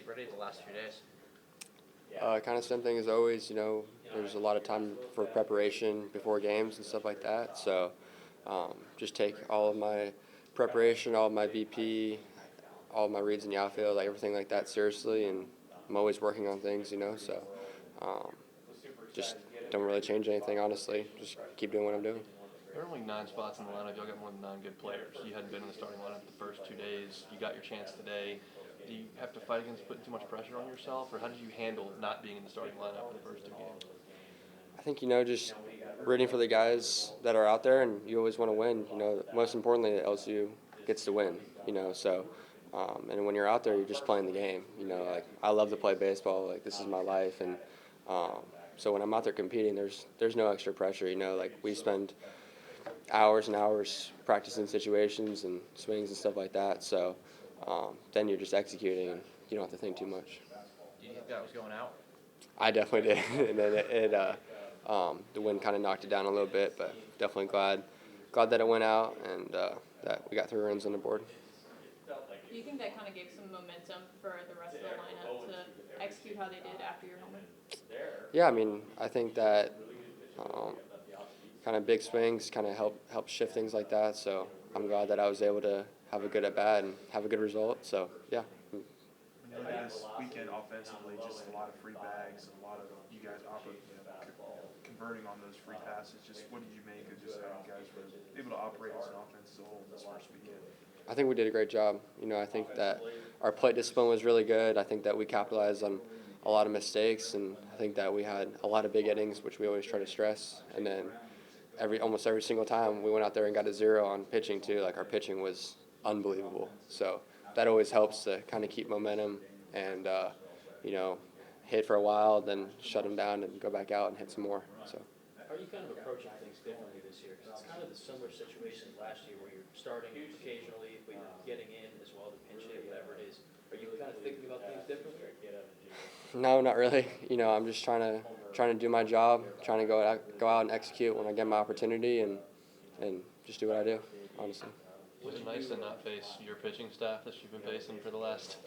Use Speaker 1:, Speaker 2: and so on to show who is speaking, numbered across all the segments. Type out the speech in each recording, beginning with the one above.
Speaker 1: ready the last few days?
Speaker 2: Kind of same thing as always. There's a lot of time for preparation before games and stuff like that. So just take all of my preparation, all of my BP, all of my reads in the outfield, like everything like that seriously. And I'm always working on things, So just don't really change anything, honestly. Just keep doing what I'm doing.
Speaker 3: There are only 9 spots in the lineup. Y'all got more than 9 good players. You hadn't been in the starting lineup the first 2 days. You got your chance today. Do you have to fight against putting too much pressure on yourself, or how did you handle not being in the starting lineup for the first 2 games?
Speaker 2: I think, just rooting for the guys that are out there, and you always want to win. Most importantly, LSU gets to win, so and when you're out there, you're just playing the game. Like I love to play baseball. Like this is my life, and so when I'm out there competing, there's no extra pressure. Like we spend hours and hours practicing situations and swings and stuff like that. So then you're just executing, and you don't have to think too much.
Speaker 1: Do you think that was going out?
Speaker 2: I definitely did, and then the wind kind of knocked it down a little bit, but definitely glad that it went out and that we got 3 runs on the board.
Speaker 4: Do you think that kind of gave some momentum for the rest of the lineup to execute how they did after your home run?
Speaker 2: Yeah, I think that kind of big swings kind of help shift things like that. So I'm glad that I was able to have a good at bat and have a good result. So yeah.
Speaker 5: This weekend offensively, just a lot of free bags, a lot of you guys converting on those free passes. Just what did you make of just how you guys were able to operate as an offense as a whole this first weekend?
Speaker 2: I think we did a great job. I think that our plate discipline was really good. I think that we capitalized on a lot of mistakes, and I think that we had a lot of big innings, which we always try to stress. And then almost every single time we went out there and got a 0 on pitching too. Like our pitching was unbelievable. So that always helps to kind of keep momentum and hit for a while, then shut them down and go back out and hit some more. So.
Speaker 6: How are you kind of approaching things differently this year? Because it's kind of the similar situation last year where you're starting occasionally, but you're getting in as well to pinch hit, whatever it is. Are you kind of thinking about things differently?
Speaker 2: No, not really. I'm just trying to do my job, trying to go out and execute when I get my opportunity, and just do what I do, honestly.
Speaker 3: Was it nice to not face your pitching staff that you've been facing for the last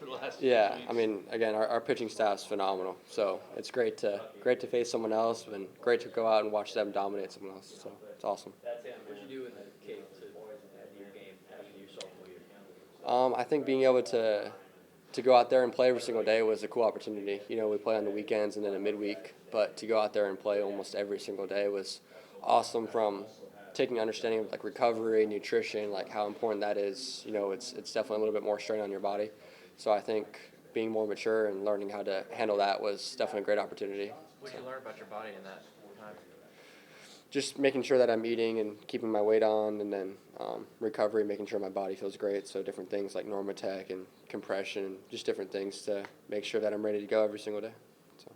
Speaker 2: Yeah,
Speaker 3: 6 weeks?
Speaker 2: Again, our pitching staff's phenomenal. So it's great to face someone else, and great to go out and watch them dominate someone else. So it's awesome.
Speaker 6: What you do in the Cape to add to your game after your sophomore year?
Speaker 2: I think being able to go out there and play every single day was a cool opportunity. We play on the weekends and then a midweek, but to go out there and play almost every single day was awesome. From taking understanding of like recovery, nutrition, like how important that is. It's definitely a little bit more strain on your body. So I think being more mature and learning how to handle that was definitely a great opportunity.
Speaker 1: What did you learn about your body in that time?
Speaker 2: Just making sure that I'm eating and keeping my weight on, and then recovery, making sure my body feels great. So different things like Normatec and compression, just different things to make sure that I'm ready to go every single day. So.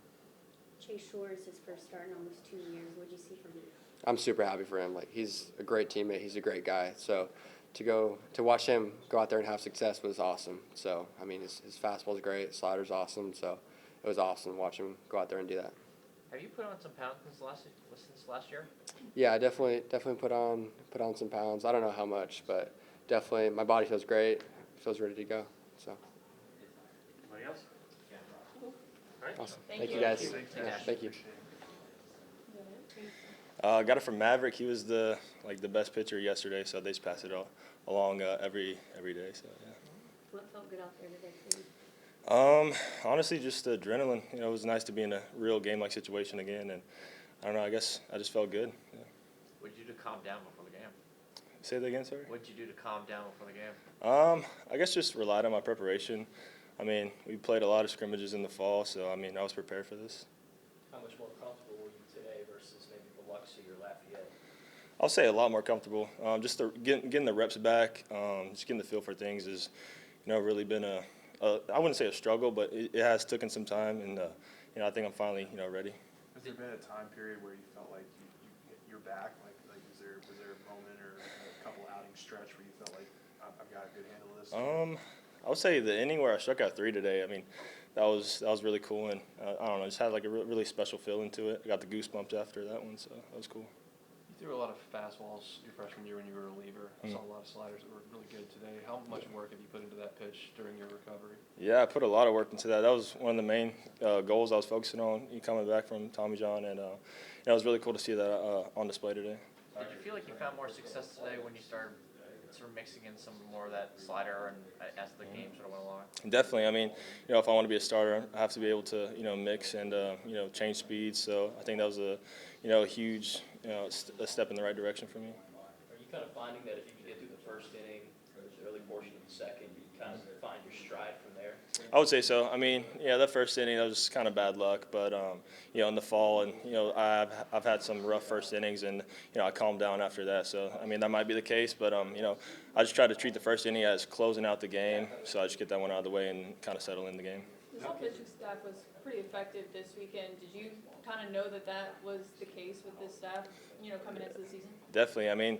Speaker 7: Chase Shore is his first start in almost 2 years. What did you see from him?
Speaker 2: I'm super happy for him. Like he's a great teammate. He's a great guy. So to watch him go out there and have success was awesome. So his fastball is great. Slider's awesome. So it was awesome to watch him go out there and do that.
Speaker 1: Have you put on some pounds since last year?
Speaker 2: Yeah, I definitely put on some pounds. I don't know how much, but definitely my body feels great. Feels ready to go. So.
Speaker 5: Anybody else?
Speaker 1: All right.
Speaker 2: Awesome.
Speaker 4: Thank
Speaker 2: you
Speaker 4: you.
Speaker 2: guys.
Speaker 1: Thank you.
Speaker 2: Yeah, thank you.
Speaker 8: Got it from Maverick. He was the best pitcher yesterday, so they just pass it along every day. So yeah.
Speaker 7: What felt good out there today for you?
Speaker 8: Honestly, just adrenaline. It was nice to be in a real game-like situation again, and I don't know. I guess I just felt good. Yeah.
Speaker 1: What did you do to calm down before the game?
Speaker 8: Say that again, sorry.
Speaker 1: What did you do to calm down before the game?
Speaker 8: I guess just relied on my preparation. We played a lot of scrimmages in the fall, so I was prepared for this.
Speaker 6: How much more comfortable were you today versus maybe Biloxi or Lafayette?
Speaker 8: I'll say a lot more comfortable. Just getting the reps back, just getting the feel for things is, really been I wouldn't say a struggle, but it has taken some time, and I think I'm finally ready.
Speaker 5: Has there been a time period where you felt like you're back? Like was there a moment or a couple outing stretch where you felt like I've got a good handle of this?
Speaker 8: I would say the inning where I struck out 3 today. That was really cool, and I don't know, just had like a really special feeling to it. I got the goosebumps after that one, so that was cool.
Speaker 5: You
Speaker 3: You threw a lot of fastballs your freshman year when you were a reliever. I saw a lot of sliders that were really good today. How much work have you put into that pitch during your recovery?
Speaker 8: Yeah, I put a lot of work into that. That was one of the main goals I was focusing on coming back from Tommy John, and it was really cool to see that on display today.
Speaker 1: Did you feel like you found more success today when you started sort of mixing in some more of that slider and as the game sort of went along?
Speaker 8: Definitely. I mean, if I want to be a starter, I have to be able to, mix and, change speeds. So I think that was a huge, a step in the right direction for me.
Speaker 6: Are you kind of finding that if you can get through the first inning, the early portion of the second, you kind of find your stride from there?
Speaker 8: I would say so. I mean, that first inning, that was kind of bad luck. But, in the fall, and, I've had some rough first innings, and, I calmed down after that. So, I mean, that might be the case. But, I just try to treat the first inning as closing out the game. So I just get that one out of the way and kind of settle in the game.
Speaker 4: The whole pitching staff was pretty effective this weekend. Did you kind of know that was the case with this staff, coming into the season?
Speaker 8: Definitely. I mean,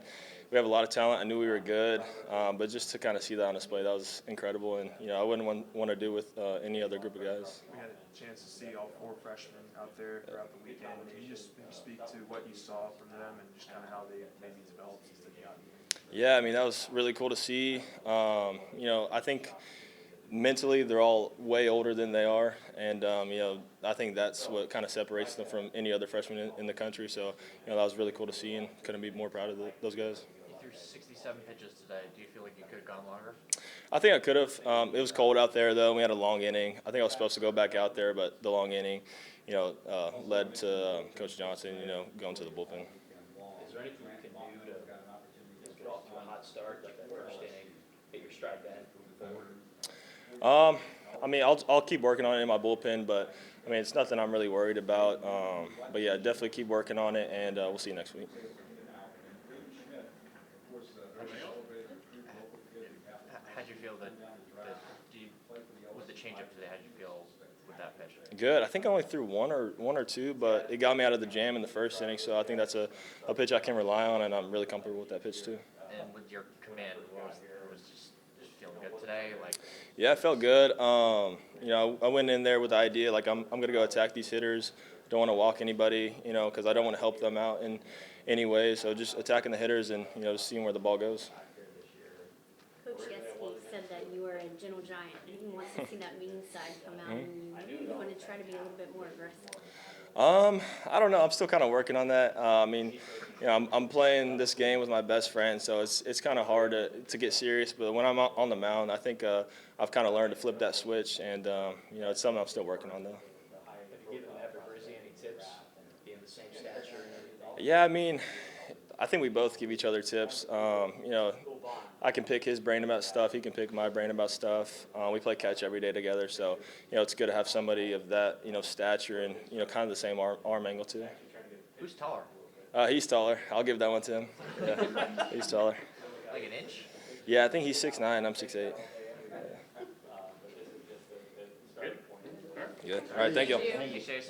Speaker 8: we have a lot of talent. I knew we were good, but just to kind of see that on display, that was incredible. And, I wouldn't want to do with any other group of guys.
Speaker 5: We had a chance to see all 4 freshmen out there throughout the weekend. Can you just maybe speak to what you saw from them and just kind of how they maybe developed since they've gotten here?
Speaker 8: Yeah, I mean, that was really cool to see. I think mentally they're all way older than they are, and I think that's what kind of separates them from any other freshman in the country. So that was really cool to see, and couldn't be more proud of those guys.
Speaker 1: You threw 67 pitches today. Do you feel like you could have gone longer?
Speaker 8: I think I could have. It was cold out there though. We had a long inning. I think I was supposed to go back out there, but the long inning led to Coach Johnson going to the bullpen.
Speaker 6: Is there anything you can do to get off to a hot start, like that first inning, get your stride then, moving forward?
Speaker 8: I mean, I'll keep working on it in my bullpen, but I mean, it's nothing I'm really worried about. But yeah, definitely keep working on it, and we'll see you next week.
Speaker 1: How'd you feel with the changeup today? How'd you feel with that pitch?
Speaker 8: Good. I think I only threw one or two, but it got me out of the jam in the first inning. So I think that's a pitch I can rely on, and I'm really comfortable with that pitch too.
Speaker 1: And with your command, was just feeling good today?
Speaker 8: Yeah, I felt good. I went in there with the idea like I'm gonna go attack these hitters. Don't want to walk anybody, because I don't want to help them out in any way. So just attacking the hitters and just seeing where the ball goes.
Speaker 7: Coach Yeski said that you were a gentle giant, and he wants to see that mean side come out, and you want to try to be a little bit more aggressive.
Speaker 8: I don't know. I'm still kind of working on that. I mean, I'm playing this game with my best friend, so it's kind of hard to get serious. But when I'm on the mound, I think I've kind of learned to flip that switch, and it's something I'm still working on though.
Speaker 6: Have you given Ever Brizzy any tips, being the same stature and everything?
Speaker 8: Yeah, I mean, I think we both give each other tips. I can pick his brain about stuff. He can pick my brain about stuff. We play catch every day together, so it's good to have somebody of that stature and kind of the same arm angle too.
Speaker 1: Who's taller?
Speaker 8: He's taller. I'll give that one to him. Yeah, he's taller.
Speaker 1: Like an inch?
Speaker 8: Yeah, I think he's 6'9". I'm 6'8".
Speaker 1: Good.
Speaker 8: Good. All right, thank you.
Speaker 1: Thank you, Chase.